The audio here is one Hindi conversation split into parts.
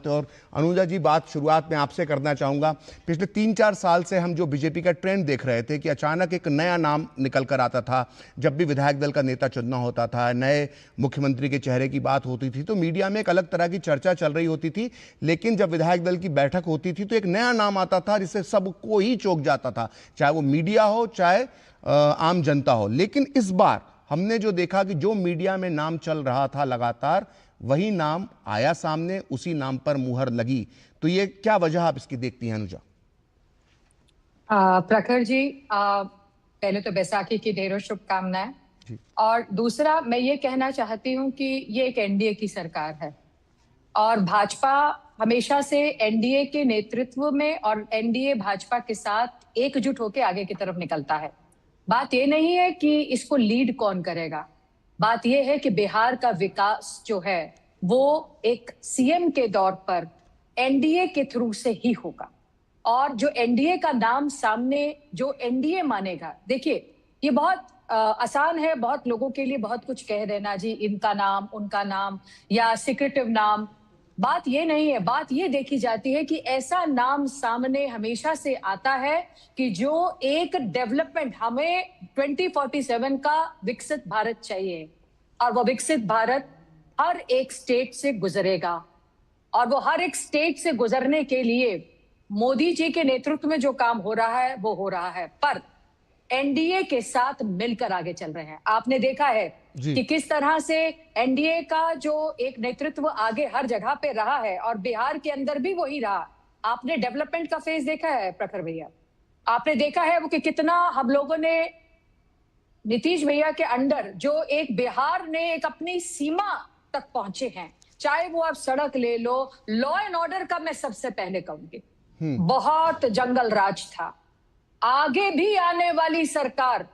होते। और अनुजा जी, बात शुरुआत में आपसे करना चाहूँगा। पिछले 3-4 साल से हम जो बीजेपी का ट्रेंड देख रहे थे कि अचानक एक नया नाम निकल कर आता था। जब भी विधायक दल का नेता चुनना होता था, नए मुख्यमंत्री के चेहरे की बात होती थी, तो मीडिया में एक अलग तरह की चर्चा चल रही होती थी। लेकिन जब विधायक दल की बैठक होती थी तो एक नया नाम आता था जिससे सबको ही चौंक जाता था, चाहे वो मीडिया हो, चाहे आम जनता हो। लेकिन इस बार हमने जो देखा कि जो मीडिया में नाम चल रहा था लगातार वही नाम आया सामने, उसी नाम पर मुहर लगी। तो ये क्या वजह आप इसकी देखती हैं अनुजा? प्रखर जी, पहले तो बैसाखी की ढेरों शुभकामनाएं। और दूसरा, मैं ये कहना चाहती हूँ कि ये एक एनडीए की सरकार है और भाजपा हमेशा से एनडीए के नेतृत्व में और एनडीए भाजपा के साथ एकजुट होकर आगे की तरफ निकलता है। बात ये नहीं है कि इसको लीड कौन करेगा, बात ये है कि बिहार का विकास जो है वो एक सीएम के दौर पर एनडीए के थ्रू से ही होगा। और जो एनडीए का नाम सामने, जो एनडीए मानेगा, देखिए ये बहुत आसान है बहुत लोगों के लिए बहुत कुछ कह देना, जी इनका नाम, उनका नाम या सीक्रेटिव नाम। बात ये नहीं है, बात ये देखी जाती है कि ऐसा नाम सामने हमेशा से आता है कि जो एक डेवलपमेंट, हमें 2047 का विकसित भारत चाहिए और वो विकसित भारत हर एक स्टेट से गुजरेगा। और वो हर एक स्टेट से गुजरने के लिए मोदी जी के नेतृत्व में जो काम हो रहा है वो हो रहा है, पर एनडीए के साथ मिलकर आगे चल रहे हैं। आपने देखा है कि किस तरह से एनडीए का जो एक नेतृत्व आगे हर जगह पे रहा है और बिहार के अंदर भी वही रहा। आपने डेवलपमेंट का फेज देखा है प्रखर भैया, आपने देखा है वो कि कितना हम लोगों ने नीतीश भैया के अंडर जो एक बिहार ने एक अपनी सीमा तक पहुंचे हैं, चाहे वो आप सड़क ले लो, लॉ एंड ऑर्डर का मैं सबसे पहले कहूंगी बहुत जंगल राज था। आगे भी आने वाली सरकार,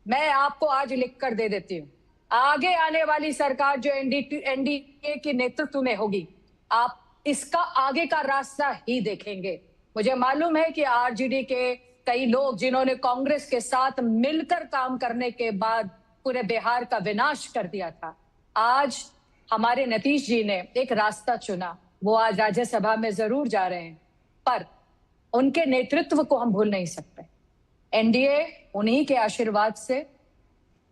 मैं आपको आज लिख कर दे देती हूं, आगे आने वाली सरकार जो एनडीए के नेतृत्व में होगी, आप इसका आगे का रास्ता ही देखेंगे। मुझे मालूम है कि आरजेडी के कई लोग जिन्होंने कांग्रेस के साथ मिलकर काम करने के बाद पूरे बिहार का विनाश कर दिया था, आज हमारे नीतीश जी ने एक रास्ता चुना। वो आज राज्यसभा में जरूर जा रहे हैं, पर उनके नेतृत्व को हम भूल नहीं सकते। एनडीए उन्हीं के आशीर्वाद से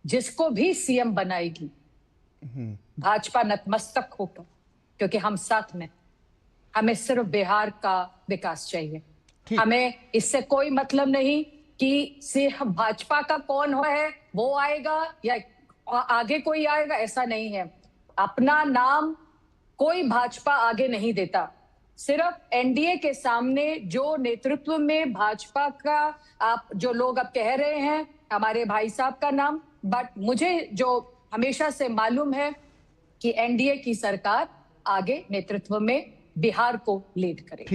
जिसको भी सीएम बनाएगी, भाजपा नतमस्तक होकर, क्योंकि हम साथ में, हमें सिर्फ बिहार का विकास चाहिए। हमें इससे कोई मतलब नहीं कि सिर्फ भाजपा का कौन है वो आएगा या आगे कोई आएगा, ऐसा नहीं है। अपना नाम कोई भाजपा आगे नहीं देता, सिर्फ एनडीए के सामने जो नेतृत्व में भाजपा का आप जो लोग अब कह रहे हैं हमारे भाई साहब का नाम, बट मुझे जो हमेशा से मालूम है कि एनडीए की सरकार आगे नेतृत्व में बिहार को लीड करेगी।